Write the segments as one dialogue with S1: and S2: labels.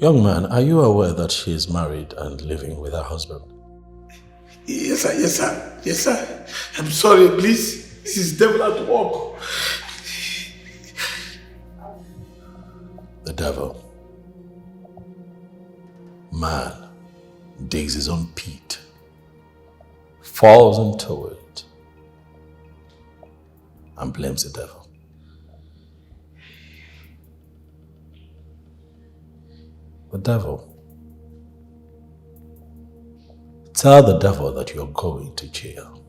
S1: Young man, are you aware that she is married and living with her husband?
S2: Yes, sir. Yes, sir. Yes, sir. I'm sorry, please. This is devil at work.
S1: The devil. Man digs his own pit, falls into it, and blames the devil. The devil. Tell the devil that you're going to jail.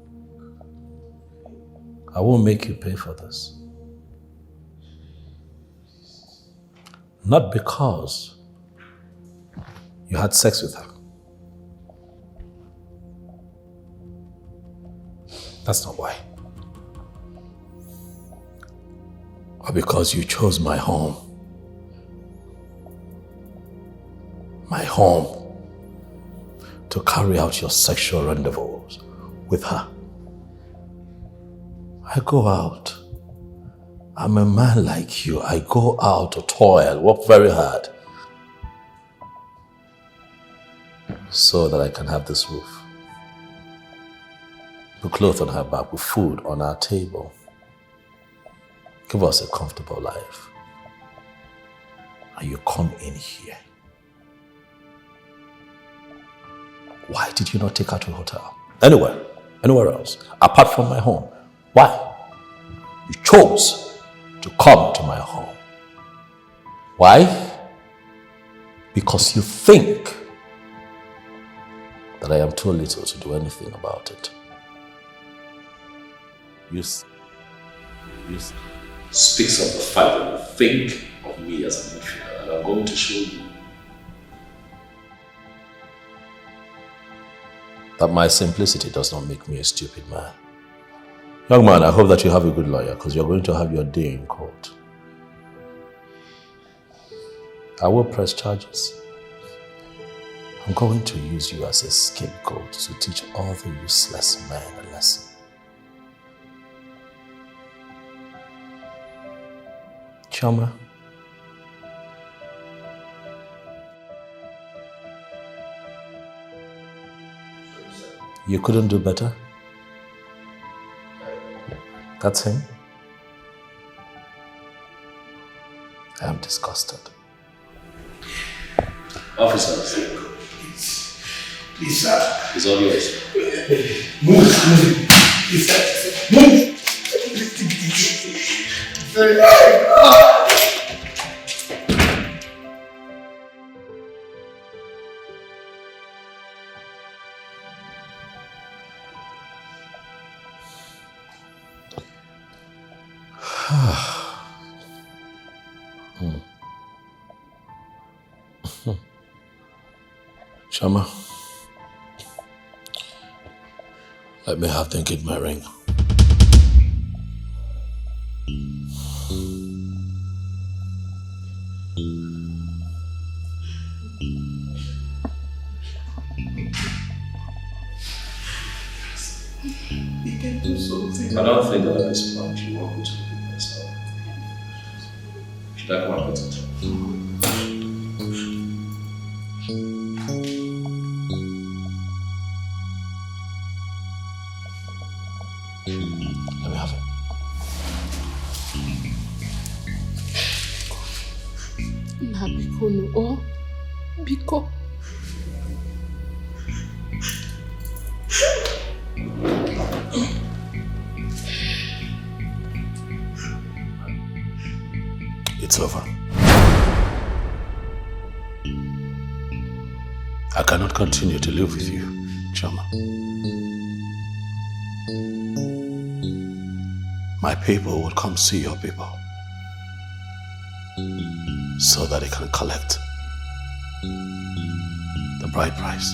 S1: I won't make you pay for this. Not because you had sex with her. That's not why. Or because you chose my home. My home to carry out your sexual rendezvous with her. I go out. I'm a man like you. I go out to toil, work very hard, so that I can have this roof, put clothes on her back, with food on our table, give us a comfortable life. And you come in here. Why did you not take her to a hotel? Anywhere else, apart from my home. Why? You chose to come to my home. Why? Because you think that I am too little to do anything about it. You speaks of the fact that you think of me as an inferior, and I'm going to show you that my simplicity does not make me a stupid man. Young man, I hope that you have a good lawyer, because you're going to have your day in court. I will press charges. I'm going to use you as a scapegoat to teach all the useless men a lesson. Chama, you couldn't do better? That's him? I am disgusted. Officers.
S2: Please, sir.
S1: It's all yours.
S2: Move. Please, sir. Move.
S1: Chama, let me have them get my ring.
S2: You can do something.
S1: I don't think that at this point you want me to repeat myself. Should I come and put it? Let me have it.
S3: Na biko no o biko.
S1: It's over. I cannot continue to live with you, Chama. My people will come see your people so that they can collect the bride price.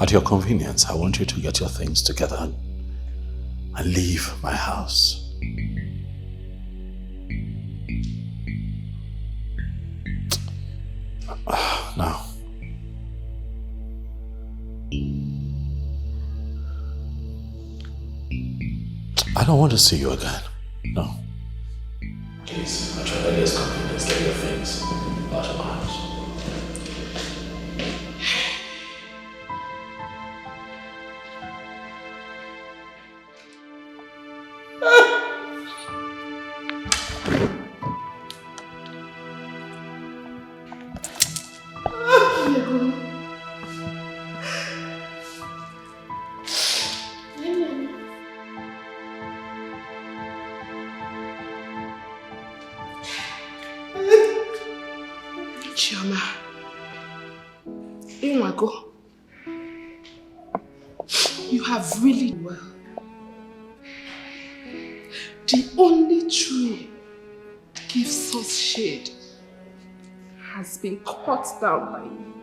S1: At your convenience, I want you to get your things together and leave my house. Now, I don't want to see you again. No. Please, at your earliest convenience, get your things out of my house.
S3: Chioma, Inwago, you have really well. The only tree that gives us shade has been cut down by you.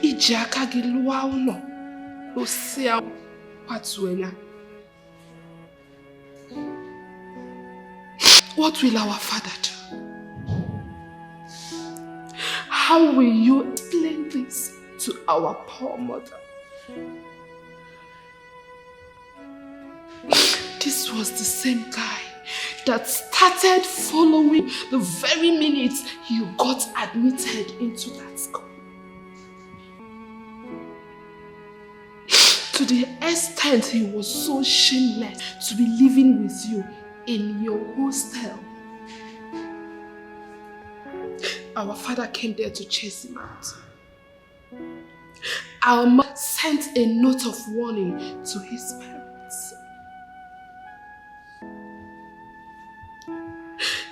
S3: Ijaka gilua uno, lusia watuenya. What will our father do? How will you explain this to our poor mother? This was the same guy that started following the very minute you got admitted into that school. To the extent he was so shameless to be living with you in your hostel. Our father came there to chase him out. Our mother sent a note of warning to his parents.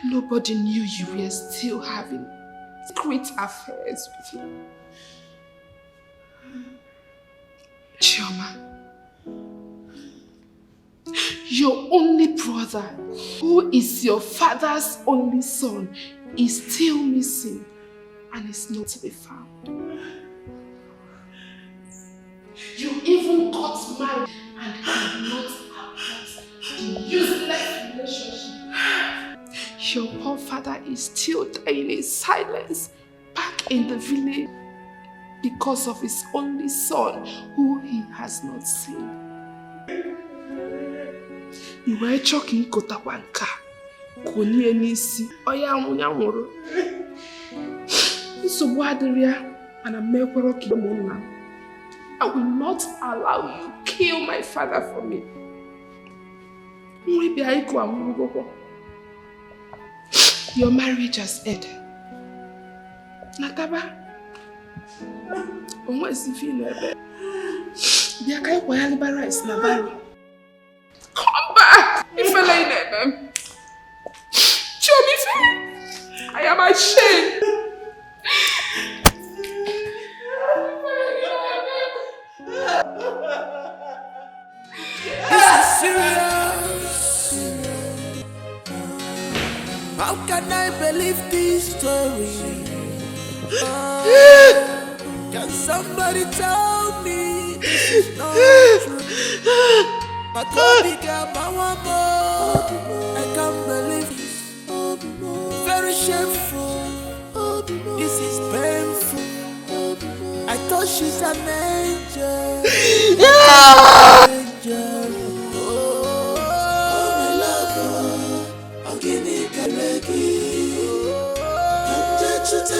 S3: Nobody knew you were still having secret affairs with him. Chioma, your only brother, who is your father's only son, is still missing and is not to be found. You even got married and could not abort the useless relationship. Your poor father is still dying in silence back in the village because of his only son who he has not seen. You were choking Kotawanka. Koni enisi oya amunyamuru. So wadiria and amekwero kidomona. I will not allow you kill my father for me. Your marriage has ended. Nataba. Omo isifi nebe. Bia kai kwaya libarize na bari. Come back. Ifele nebe. I am ashamed.
S4: This is serious. How can I believe this story? Can somebody tell me this is not true? I can't believe this. Very shameful. This is painful. I thought she's an angel. Angel. Oh, my love. I'm getting karegi. I'm just a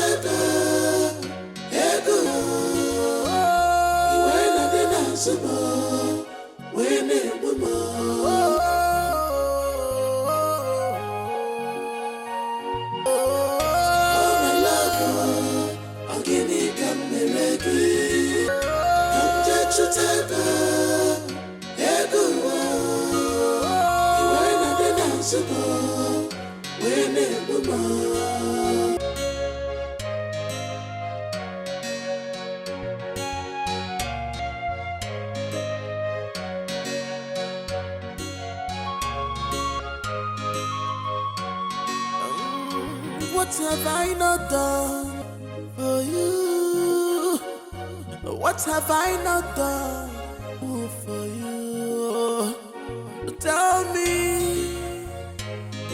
S4: ego. You ain't nothing else more. When it was more. What have I not done for you? What have I not done for you? Tell me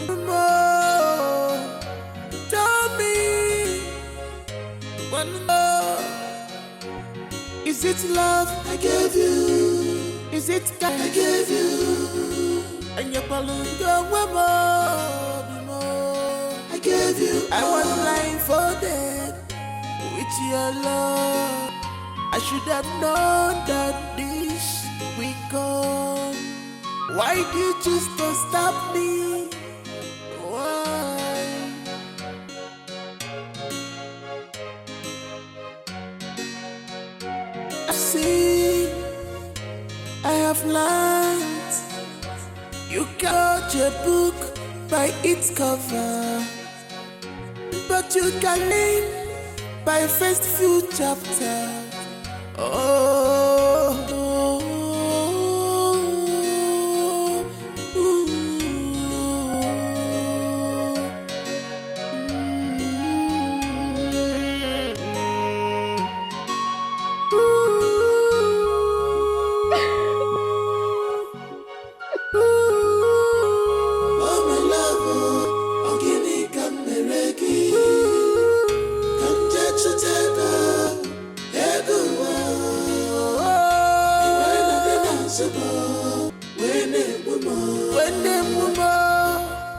S4: more. Tell me one more. Is it love I gave you? Is it God I gave you? and your palunga I gave you, I was lying for dead with your love. I should have known that this will come. Why did you choose to stop me? Why? I've seen, I have learned. You can't judge a book by its cover, but you can live by first few chapters.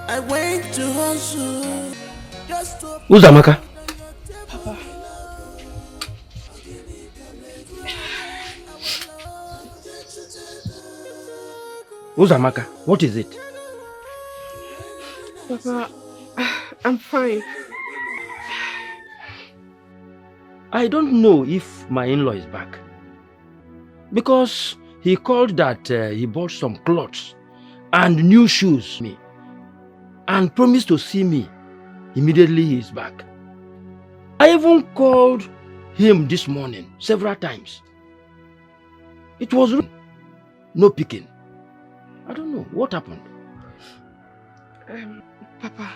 S4: I went to hustle just to...
S5: Who's Amaka?
S3: Papa.
S5: Who's Amaka? What is it?
S3: Papa, I'm fine.
S5: I don't know if my in-law is back. Because he called that he bought some clothes and new shoes me and promised to see me immediately he is back. I even called him this morning several times. It was no picking. I don't know what happened.
S3: Papa,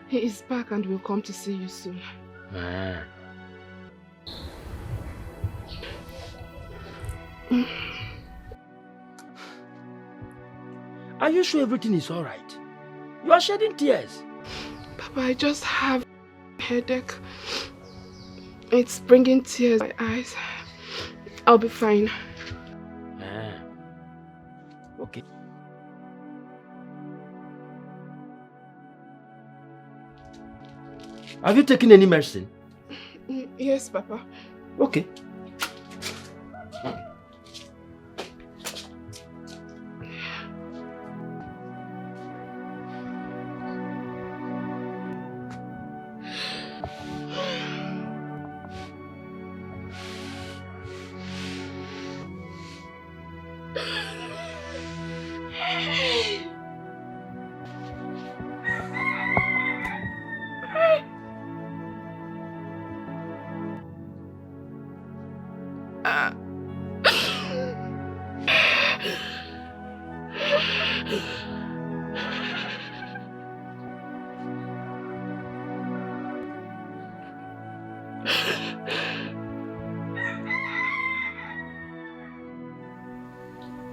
S3: he is back and will come to see you soon.
S5: Are you sure everything is alright? You are shedding tears.
S3: Papa, I just have a headache. It's bringing tears in my eyes. I'll be fine.
S5: Okay. Have you taken any medicine?
S3: Yes, Papa.
S5: Okay.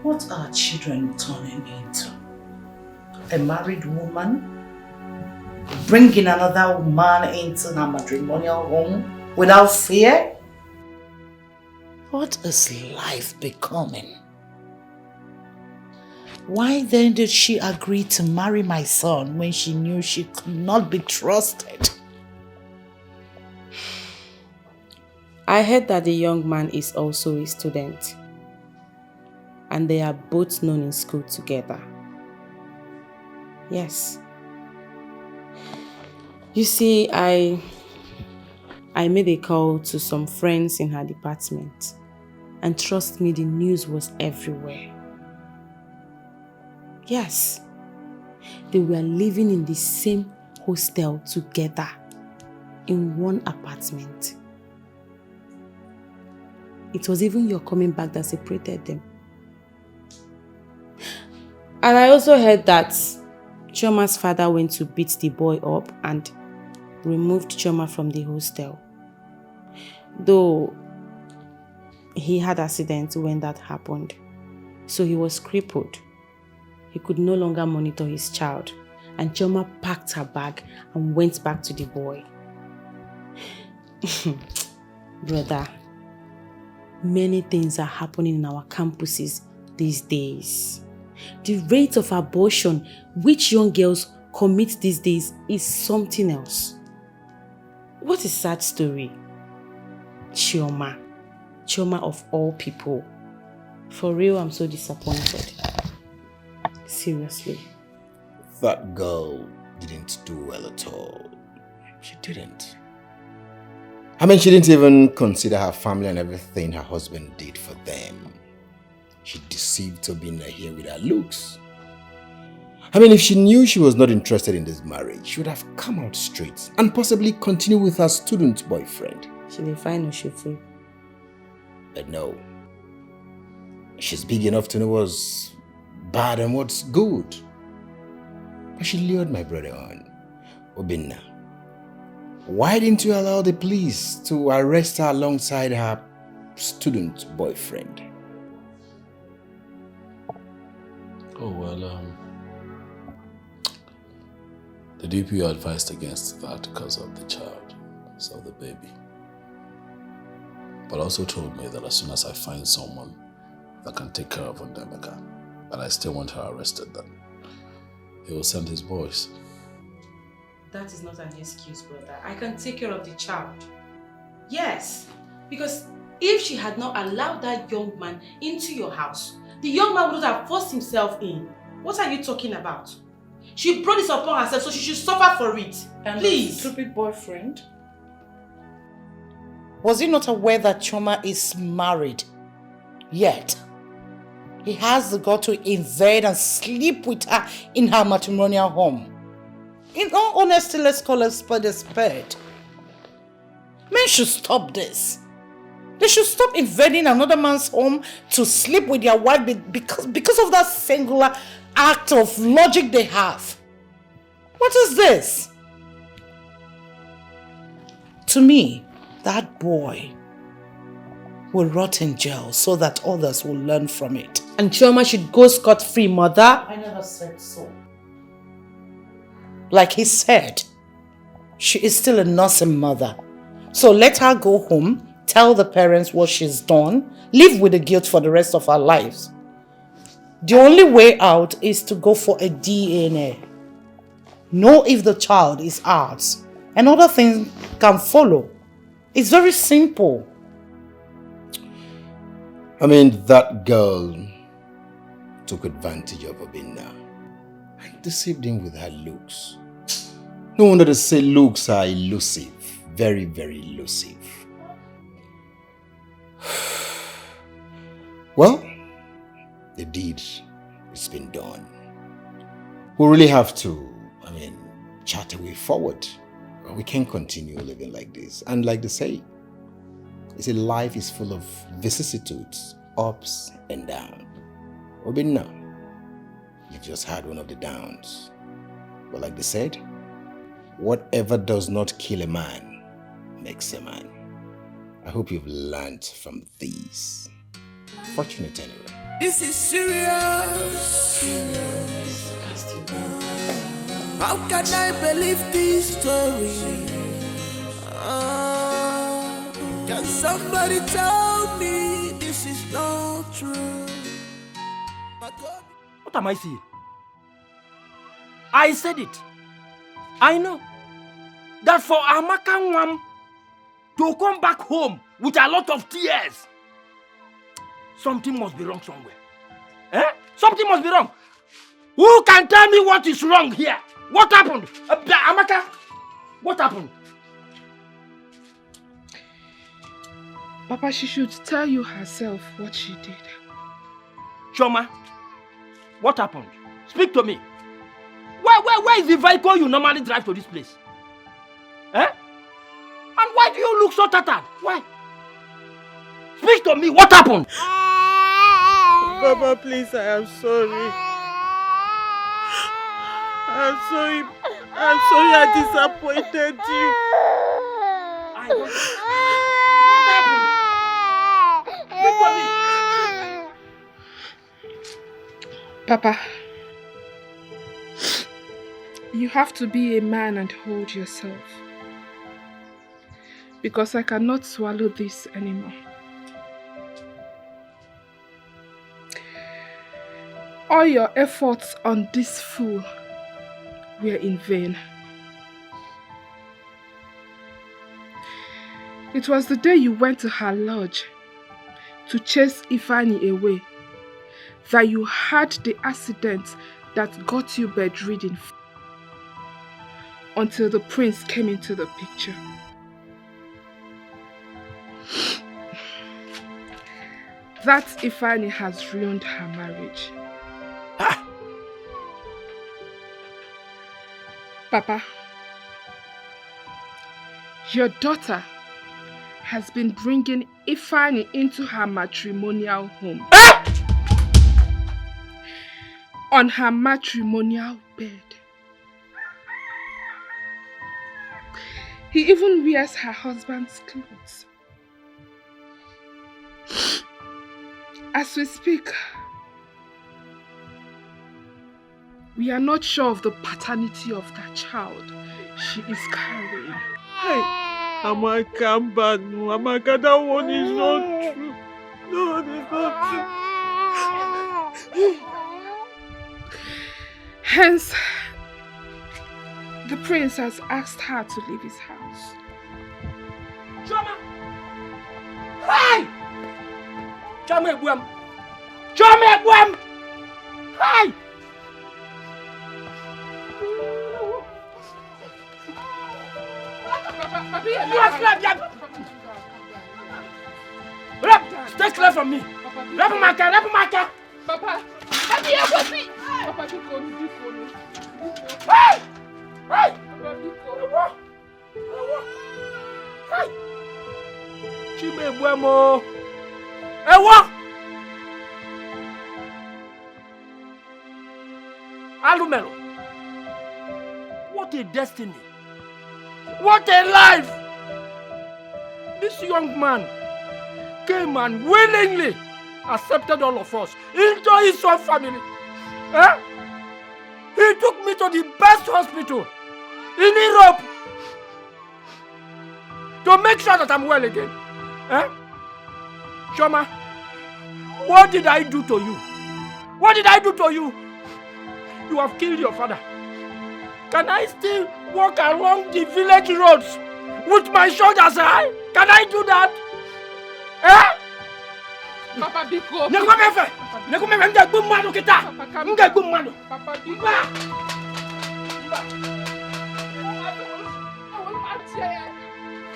S6: What are children turning into? A married woman bringing another woman into her matrimonial home without fear? What is life becoming? Why then did she agree to marry my son when she knew she could not be trusted?
S7: I heard that the young man is also a student, and they are both known in school together. Yes. You see, I made a call to some friends in her department, and trust me, the news was everywhere. Yes, they were living in the same hostel together in one apartment. It was even your coming back that separated them. And I also heard that Chioma's father went to beat the boy up and removed Chioma from the hostel. Though he had an accident when that happened, so he was crippled. He could no longer monitor his child, and Chioma packed her bag and went back to the boy. Brother, many things are happening in our campuses these days. The rate of abortion which young girls commit these days is something else. What a sad story. Chioma of all people. For real, I'm so disappointed. Seriously.
S8: That girl didn't do well at all. She didn't. I mean, she didn't even consider her family and everything her husband did for them. She deceived Tobina here with her looks. I mean, if she knew she was not interested in this marriage, she would have come out straight and possibly continue with her student boyfriend.
S7: She will find or she free.
S8: But no. She's big enough to know what's bad and what's good. But she lured my brother on. Obinna, why didn't you allow the police to arrest her alongside her student boyfriend?
S1: Oh, well, the DPO advised against that because of the child, so the baby. But also told me that as soon as I find someone that can take care of Ndemeka, but I still want her arrested, then he will send his boys.
S7: That is not an excuse, brother. I can take care of the child. Yes, because if she had not allowed that young man into your house, the young man would have forced himself in. What are you talking about? She brought this upon herself, so she should suffer for it.
S6: And
S7: please.
S6: Stupid boyfriend. Was he not aware that Chioma is married? Yet, he has the gut to invade and sleep with her in her matrimonial home. In all honesty, let's call a spade a spade. Men should stop this. They should stop invading another man's home to sleep with their wife because of that singular act of logic they have. What is this? To me, that boy will rot in jail so that others will learn from it.
S7: And Chioma should go scot-free, mother.
S6: I never said so. Like he said, she is still a nursing mother. So let her go home, tell the parents what she's done, live with the guilt for the rest of her lives. The only way out is to go for a DNA. Know if the child is ours, and other things can follow. It's very simple.
S8: I mean, that girl took advantage of Obinna and deceived him with her looks. No wonder they say looks are elusive. Very, very elusive. Well, the deed has been done. We really have to, chart a way forward. We can't continue living like this. And like they say, life is full of vicissitudes, ups and downs. Obinna, you've just had one of the downs. But like they said, whatever does not kill a man makes a man. I hope you've learned from these. Fortunate anyway.
S4: This is serious. How can I believe this story? Can somebody tell me this is not true?
S5: What am I seeing? I said it. I know that for Amaka Nwam to come back home with a lot of tears, something must be wrong somewhere. Something must be wrong. Who can tell me what is wrong here? What happened? Amaka, what happened?
S3: Papa, she should tell you herself what she did.
S5: Chioma, what happened? Speak to me. Where is the vehicle you normally drive to this place? And why do you look so tattered? Why? Speak to me. What happened?
S9: Papa, please, I am sorry. I'm sorry I disappointed you.
S5: What happened? Speak to me.
S3: Papa, you have to be a man and hold yourself. Because I cannot swallow this anymore. All your efforts on this fool were in vain. It was the day you went to her lodge to chase Ifeanyi away that you had the accident that got you bedridden until the prince came into the picture. That Ifeanyi has ruined her marriage.
S5: Ah.
S3: Papa, your daughter has been bringing Ifeanyi into her matrimonial home.
S5: Ah!
S3: On her matrimonial bed. He even wears her husband's clothes. As we speak, we are not sure of the paternity of that child she is carrying.
S9: Hey, Amaka, Amaka, that one is not true. No, it is not true.
S3: Hence, the prince has asked her to leave his house.
S5: Choma! Hey! Choma Egwem! Choma Egwem! Hey! Stay clear from me! Rapamaka!
S3: Papa! Papa,
S5: Hey! Hey! Hey! Chima Egwem! Ewa! Alumelo! What a destiny! What a life! This young man came and willingly accepted all of us into his own family. Eh? He took me to the best hospital in Europe to make sure that I'm well again. Eh? Choma, what did I do to you? What did I do to you? You have killed your father. Can I still walk along the village roads with my shoulders high? Can I do that? Eh?
S3: Papa, Biko.
S5: Nekomefe, nga gumano kita. Nga gumano.
S3: Papa, Biko.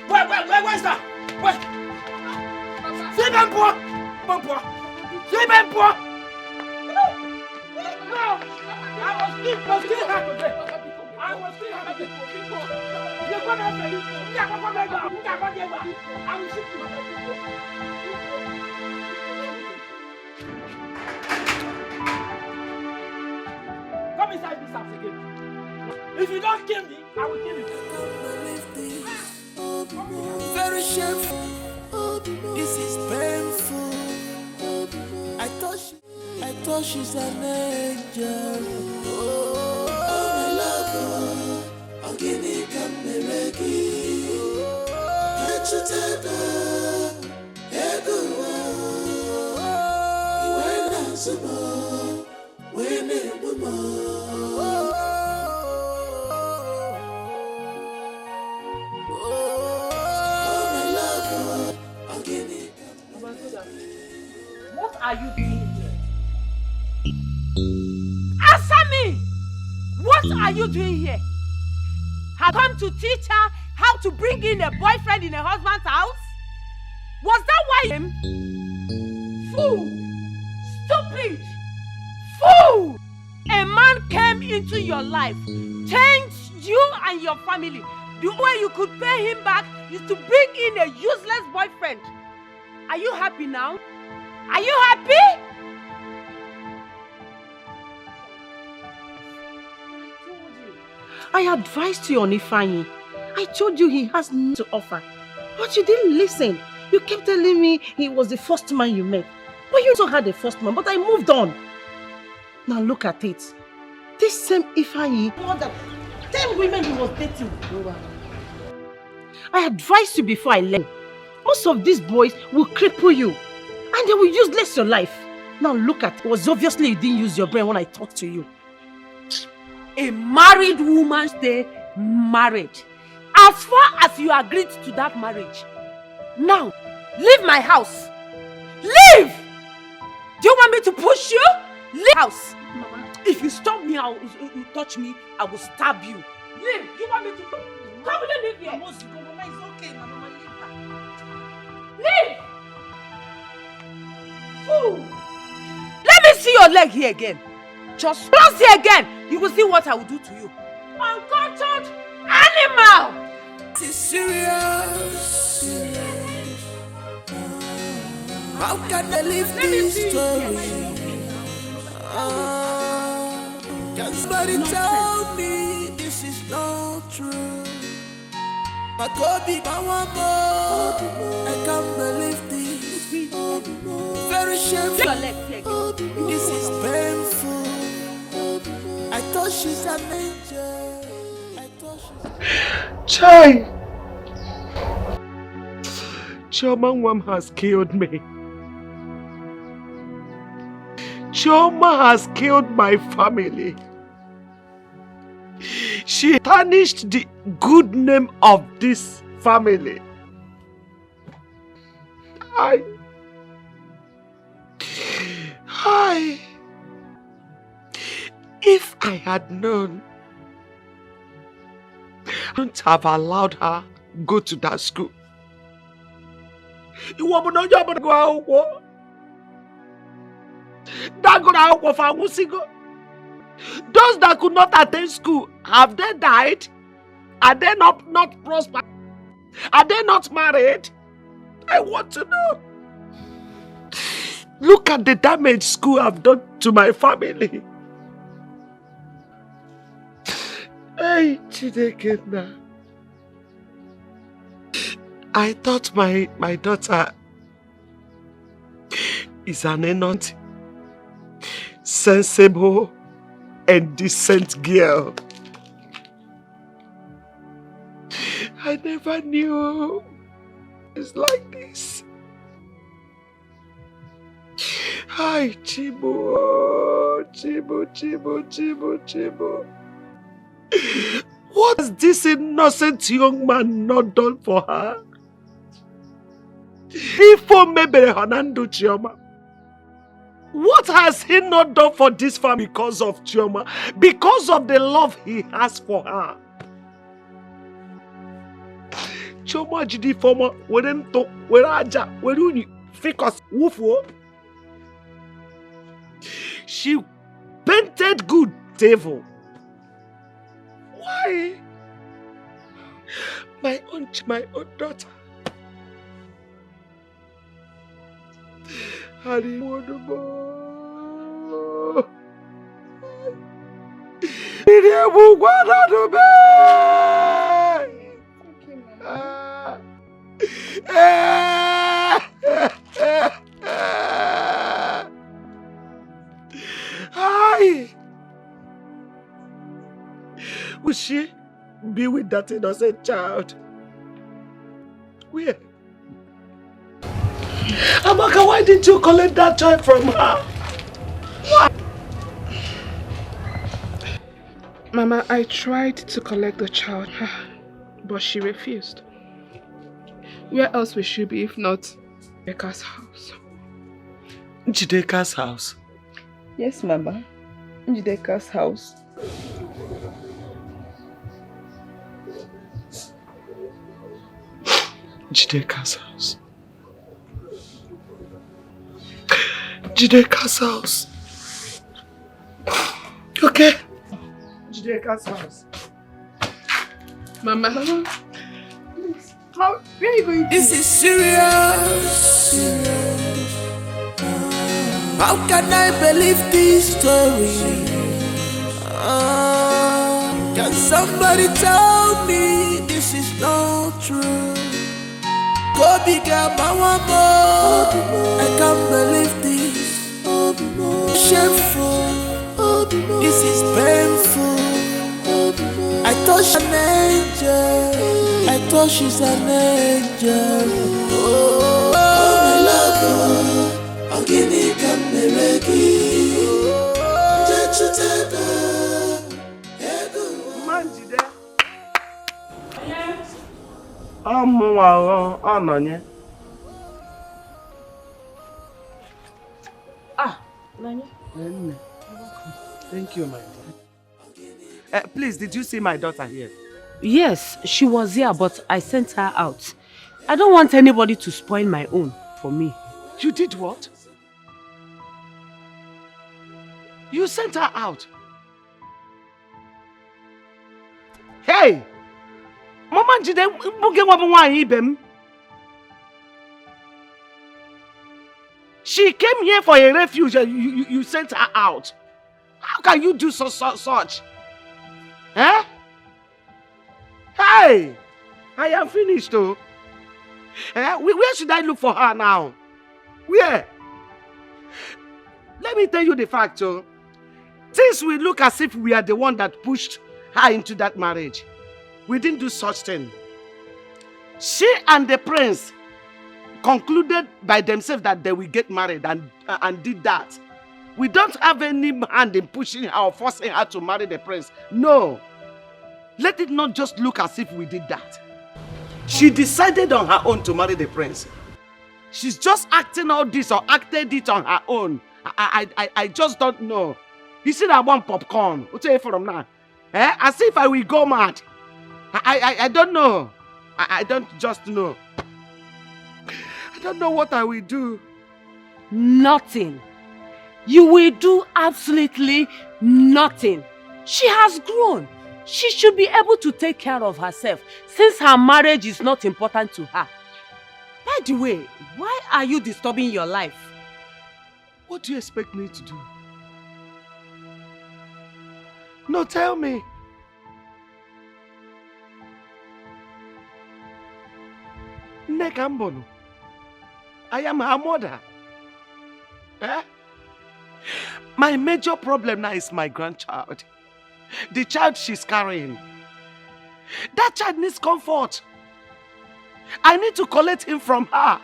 S5: Where's that? Where? See them poor. See them poor. No. I was still happy today. I was still happy. I will shoot you. Come inside this house again. If you don't kill me, I will kill you.
S4: Very shameful. This is painful. I thought she's an angel. Oh, my love, I'm gonna come mereki. Let you take her. You went down some more. When it was
S7: What are you doing here? Answer me! What are you doing here? Have come to teach her how to bring in a boyfriend in a husband's house? Was that why him? Fool! Stupid! Fool! A man came into your life, changed you and your family. The way you could pay him back is to bring in a useless boyfriend. Are you happy now? Are you happy? I advised you on Ifeanyi. I told you he has nothing to offer. But you didn't listen. You kept telling me he was the first man you met. But you also had a first man, but I moved on. Now look at it. This same Ifeanyi, more than 10 women he was dating. I advised you before I left. Most of these boys will cripple you. And they will useless your life.
S6: Now look at it. It was obviously you didn't use your brain when I talked to you.
S10: A married woman stay married. As far as you agreed to that marriage, now leave my house. Leave! Do you want me to push you? Leave house. Mama, if you stop me, you touch me, I will stab you. Leave! You want me to come leave here?
S6: Mama, it's okay, Mama.
S10: Leave! Fool! Let me see your leg here again. Just cross here again. You will see what I will do to you. Uncultured animal!
S4: This is serious. How can I live this story? Can somebody tell me this is not true? My Kobe, my I can't believe this. Very shameful. This is painful. I thought she's an angel.
S9: Chai! Chioma has killed me. Chioma has killed my family. She tarnished the good name of this family. If I had known, I wouldn't have allowed her go to that school. Those that could not attend school, have they died? Are they not prosperous? Are they not married? I want to know. Look at the damage school have done to my family. Hey, Chidekena. I thought my daughter is an innocent, sensible, and decent girl. I never knew it's like this. Hi, Chibo. What has this innocent young man not done for her? What has he not done for this family because of Chioma? Because of the love he has for her. Chioma jidi former werento weraja weruni fikos wufo. She painted good devil. Why? My own daughter. Hari Modubo. Idiabu Guada Dube. Hi. Will she be with that innocent child? Where? Amaka, why didn't you collect that child from her? Why?
S3: Mama, I tried to collect the child, but she refused. Where else will she be if not Njideka's house?
S9: Njideka's house?
S3: Yes, Mama. Njideka's house.
S9: Njideka's house. Njideka's house. Okay. Njideka's house.
S3: Mama. Where are you going to?
S4: This is serious. How can I believe this story? Can somebody tell me this is not true? Go bigger, mama. I can't believe this. Shameful. This is painful. I thought she's an angel. I thought she's an angel. Oh, my love, I'll give you camera.
S10: Ah, Nanya.
S9: Thank you, my dear. Please, did you see my daughter here?
S10: Yes, she was here, but I sent her out. I don't want anybody to spoil my own for me.
S9: You did what? You sent her out? Hey! Mama jide mbuge wabu nwanyi ibem. She came here for a refuge and you sent her out. How can you do such? Eh? Hey! I am finished though. Eh? Where should I look for her now? Where? Let me tell you the fact, oh. Since we look as if we are the one that pushed her into that marriage, we didn't do such thing. She and the prince concluded by themselves that they will get married and did that. We don't have any hand in pushing her or forcing her to marry the prince. No. Let it not just look as if we did that. She decided on her own to marry the prince. She's just acting all this or acted it on her own. I just don't know. You see that one popcorn? What's it from now? Eh? As if I will go mad. I don't know. I don't just know. I don't know what I will do.
S10: Nothing. You will do absolutely nothing. She has grown. She should be able to take care of herself since her marriage is not important to her. By the way, why are you disturbing your life?
S9: What do you expect me to do? No, tell me. Nekambono. I am her mother. Eh? My major problem now is my grandchild. The child she's carrying. That child needs comfort. I need to collect him from her.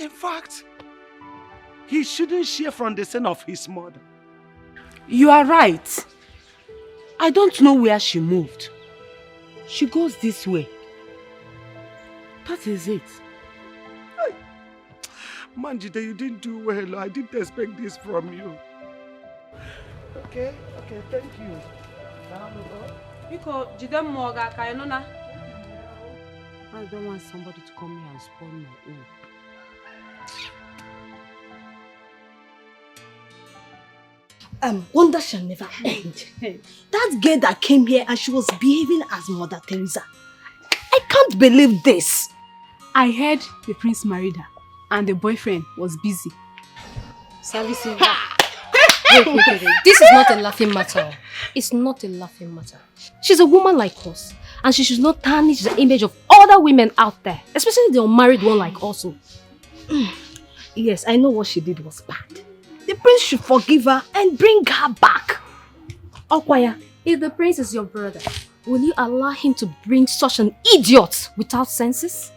S9: In fact, he shouldn't share from the sin of his mother.
S10: You are right. I don't know where she moved. She goes this way. That is it.
S9: Manjide, you didn't do well. I didn't expect this from you. Okay, thank you.
S10: I don't want somebody to come here and spoil my own.
S11: Wonder shall never end. That girl that came here and she was behaving as Mother Teresa. I can't believe this.
S12: I heard the prince married her and the boyfriend was busy.
S13: Servicing her. Wait. This is not a laughing matter. It's not a laughing matter. She's a woman like us, and she should not tarnish the image of other women out there, especially the unmarried one like us.
S11: Yes, I know what she did was bad. The prince should forgive her and bring her back. Okwaya,
S13: if the prince is your brother, will you allow him to bring such an idiot without senses?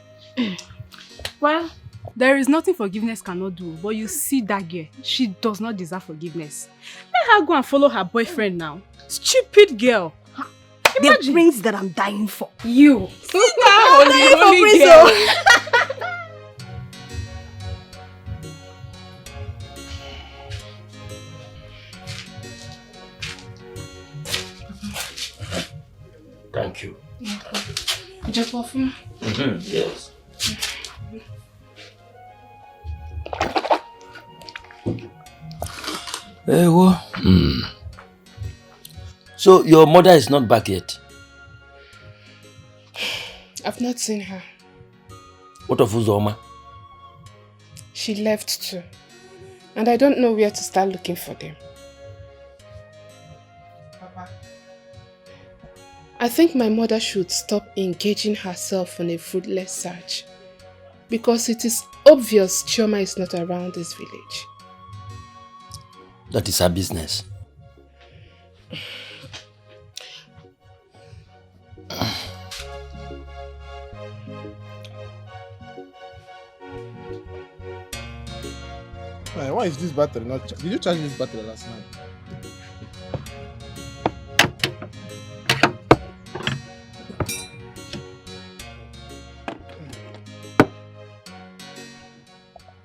S12: Well, there is nothing forgiveness cannot do, but you see that girl, she does not deserve forgiveness. Let her go and follow her boyfriend now. Stupid girl.
S11: Imagine. The prince that I'm dying for.
S12: You.
S11: Holy girl.
S5: Thank you.
S12: Just perfume.
S5: Yes. So your mother is not back yet?
S3: I've not seen her.
S5: What of Uzoma?
S3: She left too. And I don't know where to start looking for them. Papa, I think my mother should stop engaging herself on a fruitless search. Because it is obvious Chioma is not around this village.
S5: That is her business.
S14: Why is this battery not charged? Did you charge this battery last night?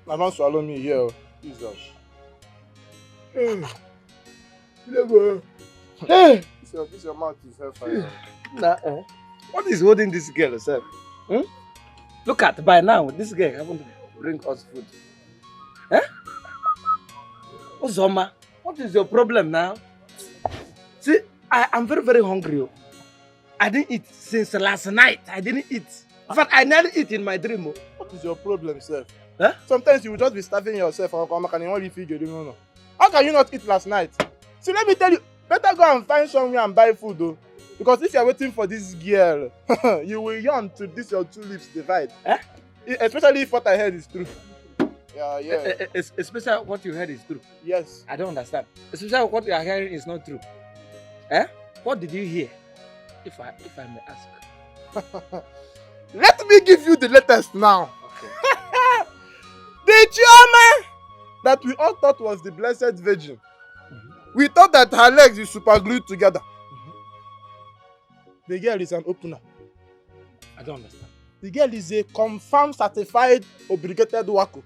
S14: I don't swallow me here. Jesus. Hey. Hey. This your mouth is hellfire.
S15: Nah, what is holding this girl herself? Look at, by now, this girl haven't bring us food. Eh? Ozoma, what is your problem now? See, I'm very, very hungry. I didn't eat since last night. I didn't eat. In fact, I nearly eat in my dream.
S14: What is your problem, sir?
S15: Huh?
S14: Sometimes you will just be starving yourself. How can you not eat last night? See, let me tell you, better go and find somewhere and buy food, though. Because if you are waiting for this girl, you will yawn till this your two lips divide.
S15: Eh?
S14: Especially if what I heard is true. Yeah.
S15: Especially what you heard is true.
S14: Yes.
S15: I don't understand. Especially what you are hearing is not true. Eh? What did you hear? If I may ask.
S14: Let me give you the latest now.
S15: Okay.
S14: The Chioma that we all thought was the Blessed Virgin. We thought that her legs is super glued together. The girl is an opener.
S15: I don't understand.
S14: The girl is a confirmed certified obligated wako.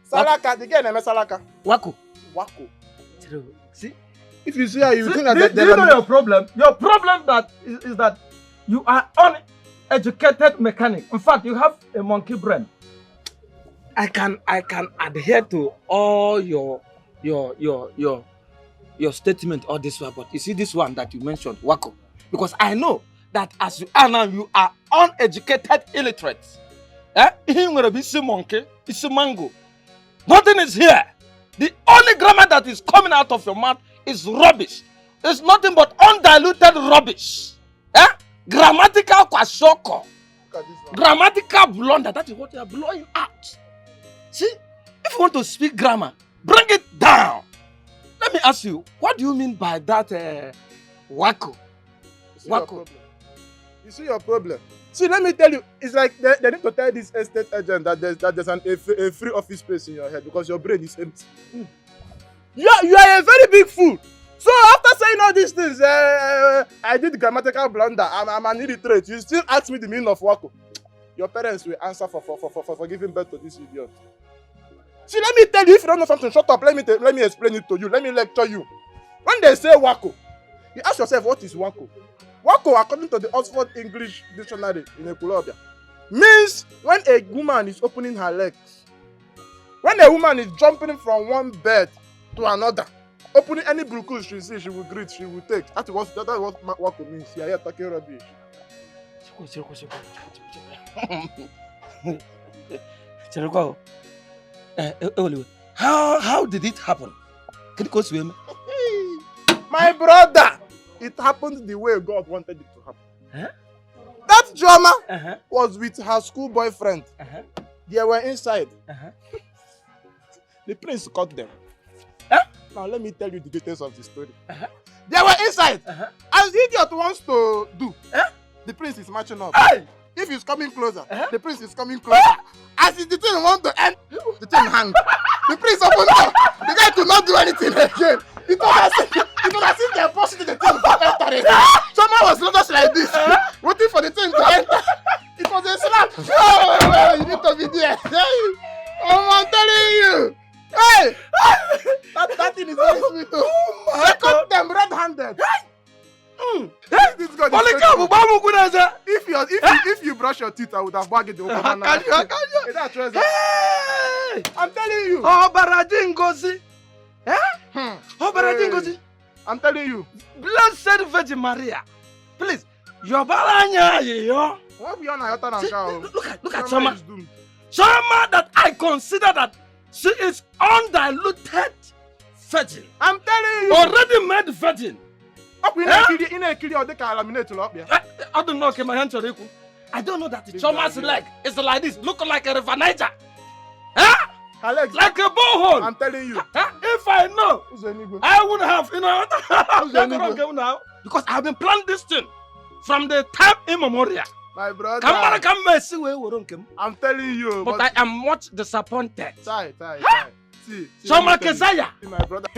S14: Salaka, the girl named Salaka.
S15: Wako.
S14: See, if you see her, you think that
S15: do you know your problem? Your problem is that you are uneducated mechanic. In fact, you have a monkey brain. I can adhere to all your statement or this one, but you see this one that you mentioned, Wako, because I know that as you are now, you are uneducated illiterate. It's a monkey, it's a mango. Nothing is here. The only grammar that is coming out of your mouth is rubbish. It's nothing but undiluted rubbish. Grammatical kwashoko. Grammatical blunder. That is what you are blowing out. See, if you want to speak grammar, bring it down. Let me ask you, what do you mean by that wako? Wako.
S14: You see your problem. See, let me tell you, it's like they need to tell this estate agent that there's a free office space in your head because your brain is empty. You are a very big fool. So after saying all these things, I did grammatical blunder. I'm an illiterate. You still ask me the meaning of wako. Your parents will answer for giving birth to this idiot. See, let me tell you, if you don't know something, shut up. Let me explain it to you. Let me lecture you. When they say wako, you ask yourself, what is wako? Wako, according to the Oxford English Dictionary in Ekulobia, means when a woman is opening her legs. When a woman is jumping from one bed to another, opening any brukus she sees, she will greet, she will take. That's what wako means. Yeah, talking rubbish.
S15: How did it happen? Can you go swim?
S14: My brother, it happened the way God wanted it to happen.
S15: Huh?
S14: That drama was with her school boyfriend. They were inside. The prince caught them. Now let me tell you the details of the story. They were inside. As the idiot wants to do, the prince is marching up. If he's coming closer, the prince is coming closer. As the thing wants to end, the thing hangs. The prince opened up. The guy could not do anything again. It was as if they are pushing the thing to enter it. Someone was just like this, waiting for the thing to enter. It was a slap. Oh, you need to be there. I'm telling you. Hey! That thing is very sweet too. They caught them red-handed. This God if you brush your teeth, I would have bagged the open hand. I'm telling you. I'm telling you.
S15: Blessed Virgin Maria. Please. Your balanya yo. Look at Soma. Soma that I consider that she is undiluted virgin.
S14: I'm telling you.
S15: Already made virgin.
S14: I
S15: don't know, okay, my hands are equal. I don't know that Choma's leg is like this, look like a river Niger.
S14: Alex,
S15: like a borehole.
S14: I'm telling you.
S15: If I know, I would have, because I have been planning this thing from the time immemorial.
S14: My brother.
S15: I'm telling
S14: you.
S15: But I am much disappointed.
S14: See,
S15: Choma Kesaya!
S14: My brother,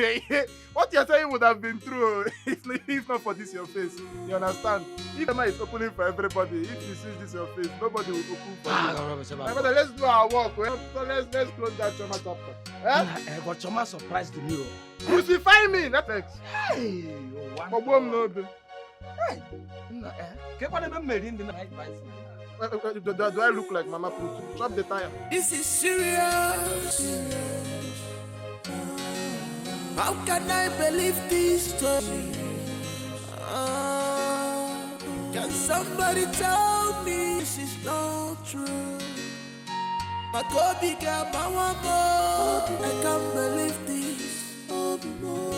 S14: what you're saying would have been true if not for this your face. You understand? If Emma is opening for everybody, if you see this your face, nobody will open for you. My brother, let's do our work. So let's close that Choma chapter.
S15: But Choma surprised me.
S14: Crucify me, that's next.
S15: Hey,
S14: do I look like Mama Put? Drop the tire.
S4: This is serious. How can I believe this story? Can somebody tell me this is not true? But go bigger, I can't believe this.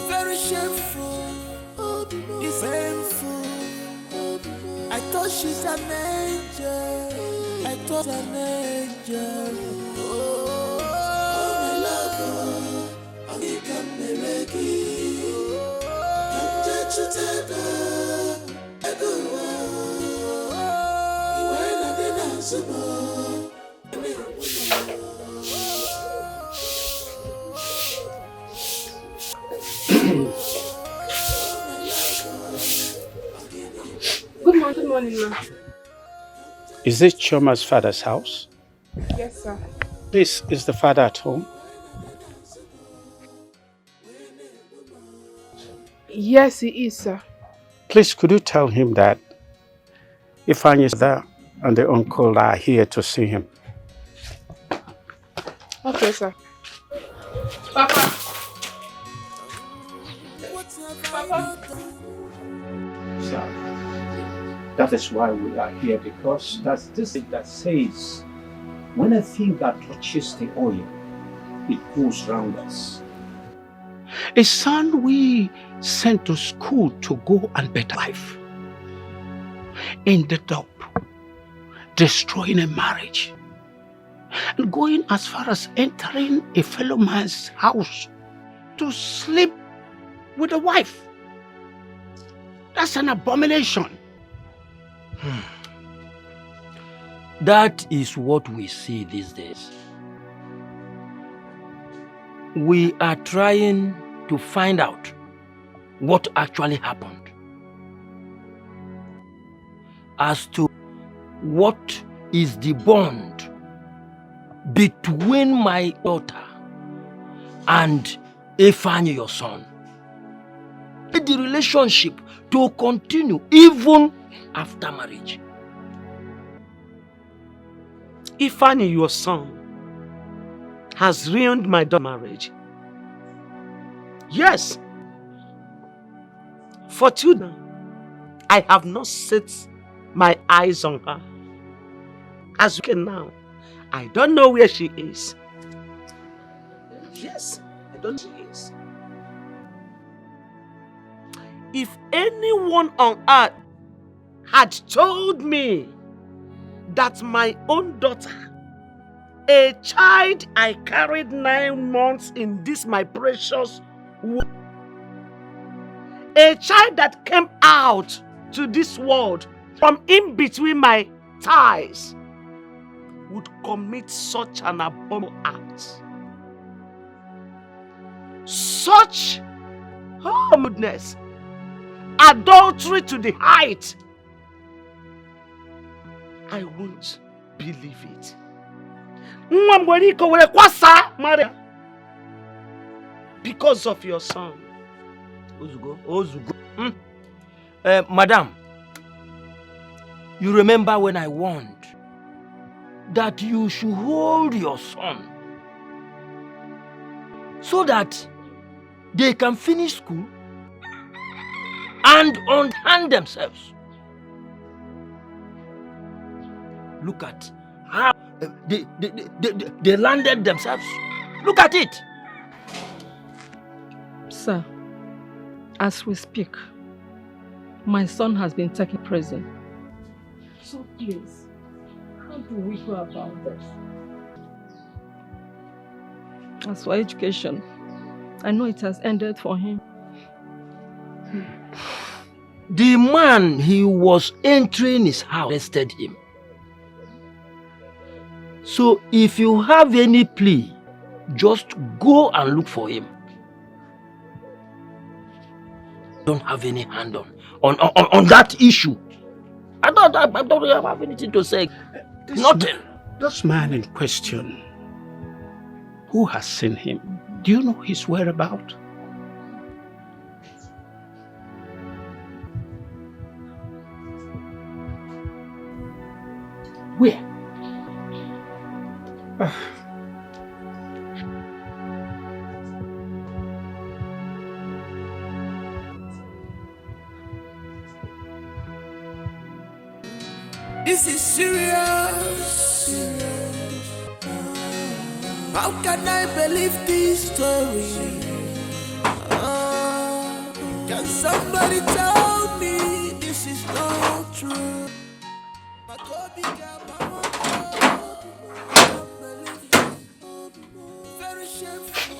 S4: Very shameful. It's painful. I thought she's an angel. I thought an angel. Oh, my love, I can't make it. Can't touch it ever. When I didn't answer,
S12: Good morning, ma'am.
S16: Is this Choma's father's house?
S12: Yes, sir.
S16: This is the father at home?
S12: Yes, he is, sir.
S16: Please, could you tell him that Ifeanyi is there and the uncle are here to see him?
S12: Okay, sir. Papa. Papa.
S16: Sir, that is why we are here, because that's this that says when a thing that touches the oil, it goes round us. A son we sent to school to go and better life ended up destroying a marriage and going as far as entering a fellow man's house to sleep with a wife. That's an abomination.
S5: That is what we see these days. We are trying to find out what actually happened as to what is the bond between my daughter and Ifeanyi, your son. The relationship to continue even after marriage.
S9: Ifeanyi, your son, has ruined my daughter's marriage. Yes. For children, I have not set my eyes on her. As you can now, I don't know where she is. Yes, I don't know where she is. If anyone on earth had told me that my own daughter, a child I carried 9 months in this my precious womb, a child that came out to this world from in between my thighs, would commit such an abominable act. Such goodness, adultery to the height. I won't believe it. Because of your son.
S5: Ozugo. Madam, you remember when I warned that you should hold your son so that they can finish school and unhand themselves. Look at how they landed themselves. Look at it.
S17: Sir, as we speak, my son has been taken prison. So please, how do we go about this? As for education, I know it has ended for him.
S5: The man he was entering his house arrested him. So if you have any plea just go and look for him. Don't have any hand on that issue. I don't have anything to say. Nothing.
S16: This man in question, who has seen him? Do you know his whereabouts?
S5: Where?
S4: This is serious. How can I believe this story? Can somebody tell me this is not true? Very shameful.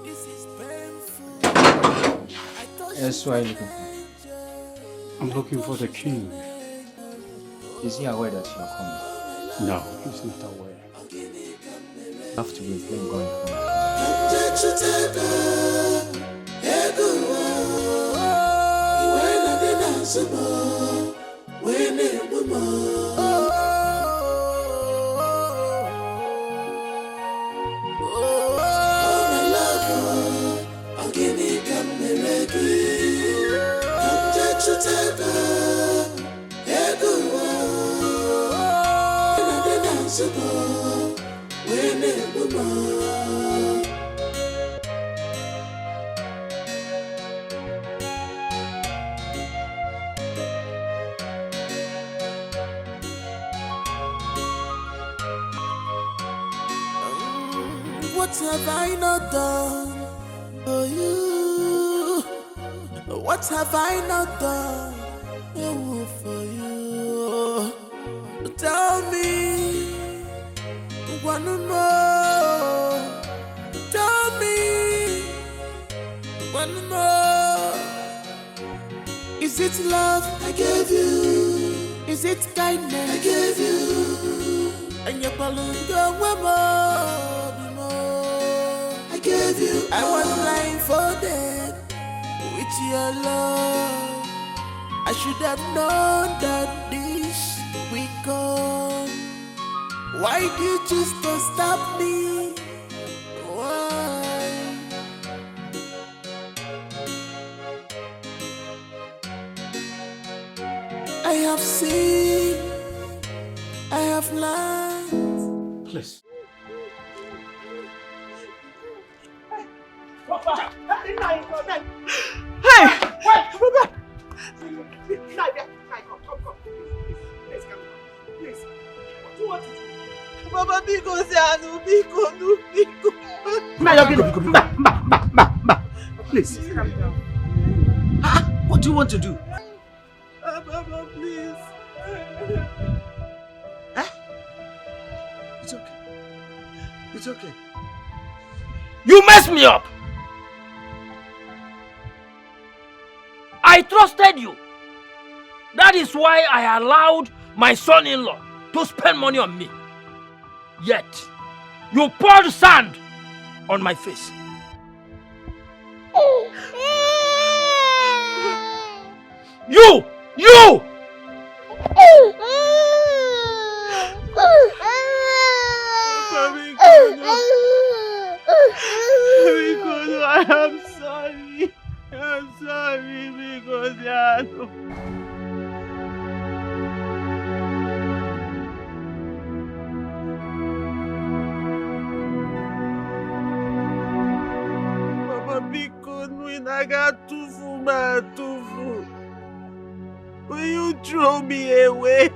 S4: This is painful.
S18: Yes, what are you looking for?
S16: I'm looking for the king.
S18: Is he aware that you are coming?
S16: No, he's not aware.
S18: You have to wait when going from
S4: What have I not done for you? What have I not done for you? Tell me one more. Tell me one more. Is it love I gave you? Is it kindness I gave you? And your balloon don't I gave you. I was blindfolded with your love. I should have known that this will come. Why did you choose to stop me? Why? I have seen, I have learned.
S16: Please.
S9: Hey! Wait! Come. Please, come. Please. What do you want to do?
S4: Baba, Biko, Zanu, Biko, no, Biko.
S9: Please. Calm down. What do you want to do?
S4: Baba, please.
S9: It's okay. It's okay.
S5: You messed me up! I trusted you. That is why I allowed my son-in-law to spend money on me. Yet, you poured sand on my face. You!
S4: I am sorry. I'm sorry because Baba Biko Nuinaga Tufu Ma Tufu. Will you throw me away?